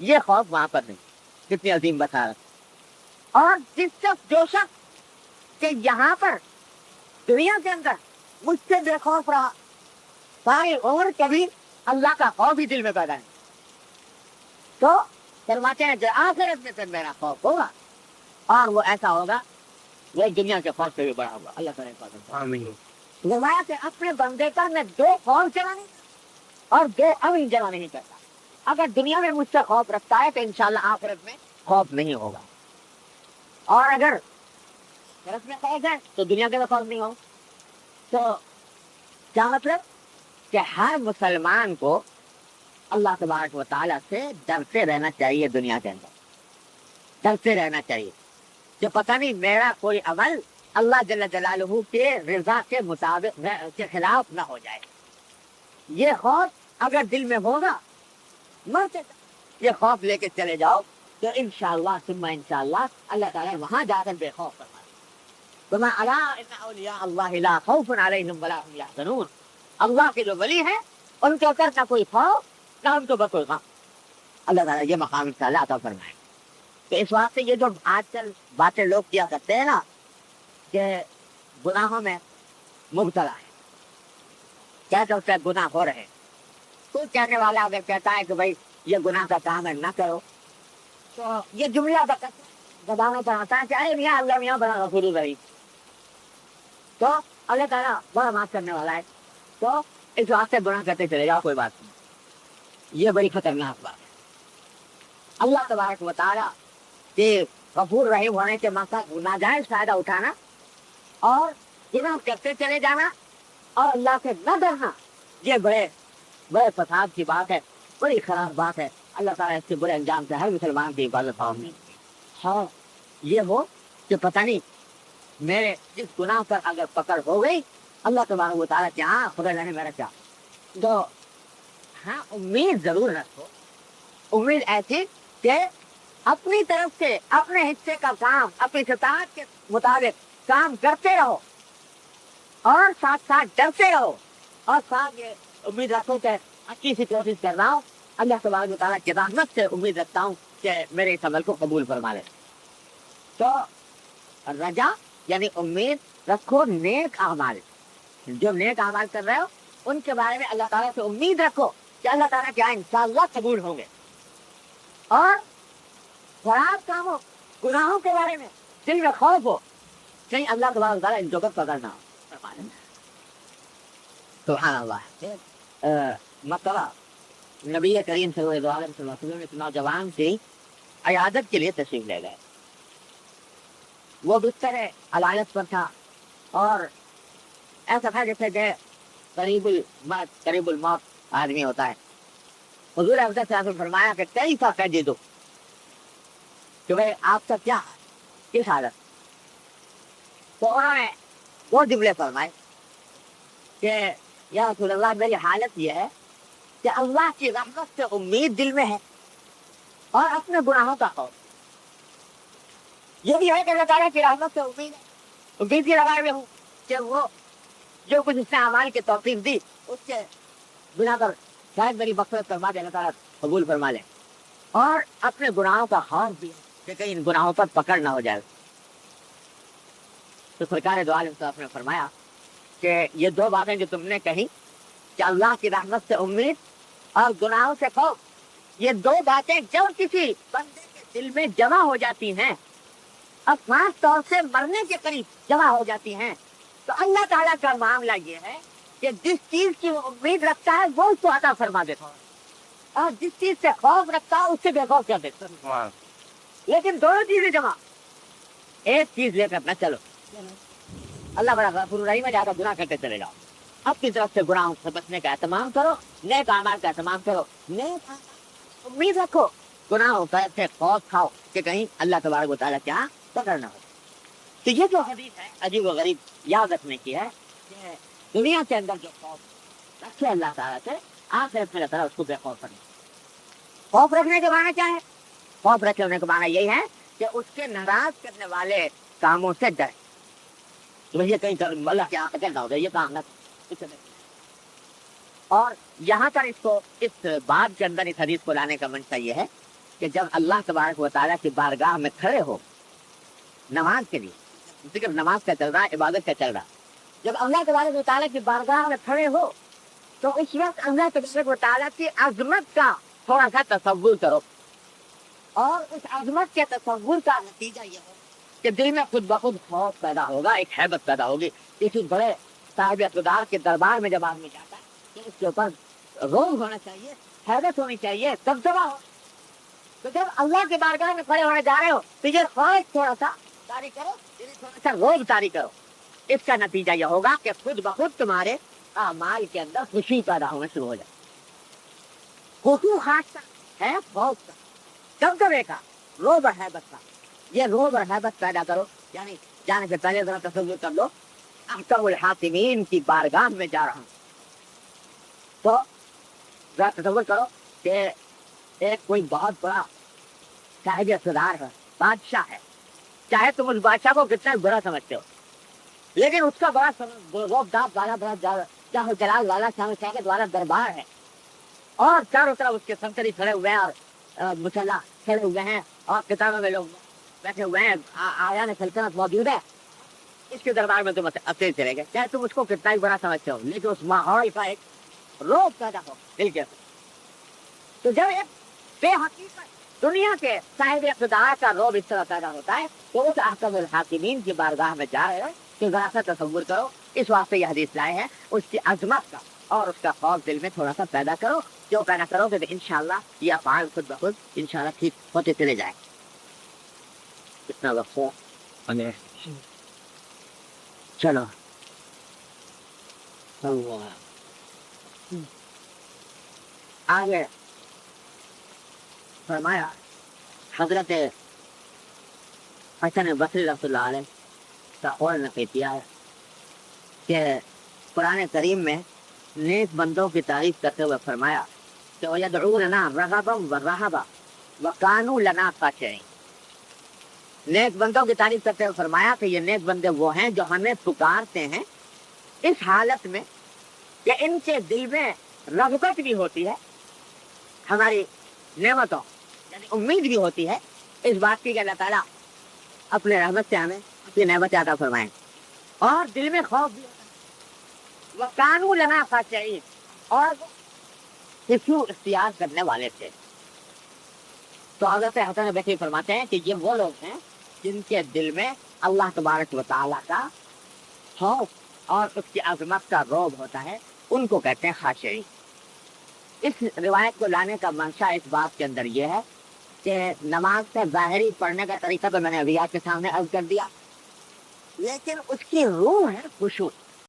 یہ خوف وہاں پر نہیں. کتنی عظیم بشارت. اور جس شخص جو شخص کہ یہاں پر دنیا کے اندر مجھ سے بے خوف رہا ساری عمر کبھی اللہ کا خوف ہی دل میں پیدا نہیں, تو فرماتے ہیں جو آخرت میں پھر میرا خوف ہوگا اور وہ ایسا ہوگا وہ دنیا کے خوف سے بھی بڑا ہوگا. اللہ تعالیٰ فرمایا کہ اپنے بندے پر میں 2 خوف جمع نہیں اور 2 امن جمع نہیں کرتا. اگر دنیا میں مجھ سے خوف رکھتا ہے تو انشاءاللہ آخرت میں خوف نہیں ہوگا, اور اگر آخرت میں خوف ہے تو دنیا کے خوف نہیں ہوگا. تو کیا مطلب کہ ہر مسلمان کو اللہ تبارک و تعالیٰ سے ڈرتے رہنا چاہیے. دنیا کے اندر ڈرتے رہنا چاہیے کہ پتہ نہیں میرا کوئی عمل اللہ جل جلالہ کے رضا کے مطابق کے خلاف نہ ہو جائے. یہ خوف اگر دل میں ہوگا مرتے یہ خوف لے کے چلے جاؤ تو انشاءاللہ ثم انشاءاللہ اللہ تعالیٰ وہاں جا کر بے خوف فرمائے. وما الا ان اولیاء اللہ لا خوف علیہم ولا هم یحزنون. اللہ کے جو ولی ہیں ان کے اوپر نہ کوئی خوف نہ ان کو کوئی غم. اللہ تعالیٰ یہ مقام انشاءاللہ عطا فرمائے. تو اس واسطے یہ جو آج کل باتیں لوگ کیا کرتے ہیں نا کہ گناہوں میں مبتلا ہے, کہتے اس سے گناہ ہو رہے, تو کہنے والا اگر کہتا ہے کہ بھائی یہ گناہ کا کام ہے نہ کرو, تو یہ جملہ دبانا چاہتا ہے کہ اے میاں اللہ میاں بڑا غفور رحیم, تو اللہ تعالیٰ بڑا معاف کرنے والا ہے. تو اس واسطے گناہ کرتے چلے جاؤ, کوئی بات نہیں. یہ بڑی خطرناک بات ہے. اللہ تبارک و تعالیٰ کہ غفور رحیم ہونے کے مقصد ناجائز فائدہ اٹھانا اور گناہ کرتے چلے جانا اور اللہ سے نہ ڈرنا, یہ بڑے فساد کی بات ہے, بڑی خراب بات ہے. اللہ تعالیٰ اس کے برے انجام سے ہر مسلمان کی حفاظت فرمائے. ہاں یہ ہو کہ پتہ نہیں میرے جس گناہ پر اگر پکڑ ہو گئی اللہ تبارک و تعالیٰ کہ ہاں خدا جانے میرا کیا, تو ہاں امید ضرور رکھو. امید ایسی کہ اپنی طرف سے اپنے حصے کا کام اپنی استطاعت کے مطابق کام کرتے رہو اور ساتھ ساتھ ڈرتے رہو, اور ساتھ یہ امید رکھو کہ اچھی سی کوشش کر رہا ہوں. اللہ تبارک و تعالیٰ کی رحمت سے امید رکھتا ہوں کہ میرے اس عمل کو قبول فرما لے. تو رجا یعنی امید رکھو نیک اعمال, جو نیک اعمال کر رہے ہو ان کے بارے میں اللہ تعالیٰ سے امید رکھو کہ اللہ تعالیٰ کیا انشاءاللہ قبول ہوں گے. اور خراب کاموں گناہوں کے بارے میں دل میں خوف ہو کہیں اللہ تبارک و تعالیٰ ان کو پکڑنا ہو. سبحان اللہ. مرتبہ نبی کریم صلی اللہ علیہ وسلم ایک نوجوان سے عیادت کے لیے تشریف لے گئے. وہ بستر علایت پر تھا اور ایسا تھا جیسے کہ قریب الموت آدمی ہوتا ہے. حضور افضل صلی اللہ علیہ وسلم فرمایا کہ کیسا تجدو, کہ بھائی آپ کا کیا کس حالت. تو انہوں نے وہ جملے فرمائے کہ یا رسول اللہ میری حالت یہ ہے کہ اللہ کی رحمت سے امید دل میں ہے اور اپنے گناہوں کا خوف. یہ بھی ہے کہ اللہ تعالیٰ کی رحمت سے امید کی لگائے ہوئے ہوں کہ وہ جو کچھ اس نے اعمال کی توفیق دی اس کے بنا پر شاید میری مغفرت فرما دے, اللہ تعالیٰ قبول فرما لے, اور اپنے گناہوں کا خوف بھی کہ کہیں ان گناہوں پر پکڑ نہ ہو جائے. تو سرکار دو عالم صاحب نے فرمایا کہ یہ 2 باتیں جو تم نے کہی کہ اللہ کی رحمت سے امید اور گناہوں سے خوف, یہ 2 باتیں جب کسی بندے کے دل میں جمع ہو جاتی ہیں اور خاص طور سے مرنے کے قریب جمع ہو جاتی ہیں, تو اللہ تعالیٰ کا معاملہ یہ ہے کہ جس چیز کی وہ امید رکھتا ہے وہ اس کو عطا فرما دیتا ہے, اور جس چیز سے خوف رکھتا ہے اس سے بے خوف کر دیتا ہے. لیکن دونوں چیزیں جمع, ایک چیز لے کر نہ چلو. اللہ بڑا غفور رحیم ہے, جا کر گناہ کرتے چلے جاؤ. اپنی طرف سے گناہوں سے بچنے کا اہتمام کرو, نیک اعمال کا اہتمام کرو, نیک امید رکھو, گناہوں سے خوف کھاؤ کہ کہیں اللہ تبارک و تعالیٰ کیا پکڑنا ہو. تو یہ جو حدیث ہے عجیب و غریب یاد رکھنے کی ہے کہ دنیا کے اندر جو خوف رکھے اللہ تعالیٰ سے, آخرت میں اللہ تعالیٰ اس کو بے خوف کرے. خوف رکھنے کے معنی کیا ہے؟ خوف رکھنے کا معنی یہی ہے کہ اس کے ناراض کرنے والے کاموں سے ڈرے. یہ کہیں اللہ کے آنکھ نہ ہو جائے, یہ کام نہ. اور یہاں پر اس بات کے اندر اس حدیث کو لانے کا منشا یہ ہے کہ جب اللہ تبارک و تعالیٰ کی بارگاہ میں کھڑے ہو نماز کے لیے، ذکر نماز کا چل رہا ہے، عبادت کا چل رہا ہے، جب اللہ تبارک و تعالیٰ کی بارگاہ میں کھڑے ہو تو اس وقت اللہ تبارک و تعالیٰ کی عظمت کا تھوڑا سا تصور کرو، اور اس عظمت کے تصور کا نتیجہ یہ ہو کہ دل میں خود بخود خوف پیدا ہوگا، ایک ہیبت پیدا ہوگی۔ کسی بڑے صاحب اقتدار کے دربار میں جب آدمی جاتا ہے تو اس کے اوپر روب ہونا چاہیے، ہیبت ہونی چاہیے، دبدبا ہو۔ تو جب اللہ کے بارگاہ میں کھڑے ہونے جا رہے ہو تو یہ خوف تھوڑا سا طاری کرو، تھوڑا سا روب طاری کرو۔ اس کا نتیجہ یہ ہوگا کہ خود بخود تمہارے اعمال کے اندر خوشی پیدا ہونا شروع ہو جائے، خوشو خاص کا ہے، خوف کا، دبدبے کا، روب اور ہیبت کا۔ یہ روب اور ہیبت پیدا کرو، یعنی جانے سے پہلے ذرا تصور کر لو احکم الحاکمین کی بارگاہ میں جا رہا ہوں، تو ذرا تصور کرو کہ ایک کوئی بہت بڑا صاحب اقتدار ہے، بادشاہ ہے، چاہے تم اس بادشاہ کو کتنا برا سمجھتے ہو، لیکن اس کا بڑا روب داب والا، بڑا چاہو جلال والا، چاہو شہادت والا دربار ہے، اور چاروں طرف اس کے سنتری کھڑے ہوئے ہیں، اور مسلح کھڑے ہوئے ہیں، اور کتابوں میں لوگ بیٹھے ہوئے ہیں، آیان سلطنت موجود ہے۔ اس کے دربار میں تم اکیلے چلے گئے، چاہے تم اس کو کتنا ہی بڑا سمجھتے ہو، لیکن اس ماحول کا ایک روب پیدا ہو دل کے اندر۔ تو جب ایک بے حقیقت دنیا کے صاحب اقتدار کا روب اس طرح پیدا ہوتا ہے تو اس احکم الحاکمین کی بارگاہ میں جا رہے ہو کہ ذرا سا تصور کرو۔ اس واسطے یہ حدیث لائے ہیں، اس کی عظمت کا اور اس کا خوف دل میں تھوڑا سا پیدا کرو، جو پیدا کرو کہ انشاءاللہ یہ افعال خود بخود انشاءاللہ ٹھیک ہوتے چلے جائیں۔ کتنا وقت ہو؟ چلو آگے فرمایا حضرت حسن بصری رحمۃ اللہ علیہ کا قول نقل کیا ہے کہ قرآن کریم میں نیک بندوں کی تعریف کرتے ہوئے فرمایا کہ وَيَدْعُونَنَا رَغَبًا وَرَهَبًا وَكَانُوا لَنَا خَاشِعِينَ۔ نیک بندوں کی تعریف کرتے ہوئے فرمایا کہ یہ نیک بندے وہ ہیں جو ہمیں پکارتے ہیں اس حالت میں کہ ان کے دل میں رغبت بھی ہوتی ہے ہماری نعمتوں، یعنی امید بھی ہوتی ہے اس بات کی کہ اللہ تعالیٰ اپنے رحمت سے ہمیں اپنی نعمت عطا فرمائیں، اور دل میں خوف بھی ہوتا ہے۔ وَكَانُوا لَنَا خَاشِعِينَ، اور خشوع اختیار کرنے والے تھے۔ تو حضرت حسن بصری فرماتے ہیں کہ یہ وہ لوگ ہیں جن کے دل میں اللہ تبارک و تعالیٰ کا خوف اور اس کی عظمت کا روب ہوتا ہے، ان کو کہتے ہیں خاشعین۔ اس روایت کو لانے کا منشا اس بات کے اندر یہ ہے کہ نماز کا ظاہری پڑھنے کا طریقہ تو میں نے ابھی آپ کے سامنے عرض کر دیا، لیکن اس کی روح ہے خشوع۔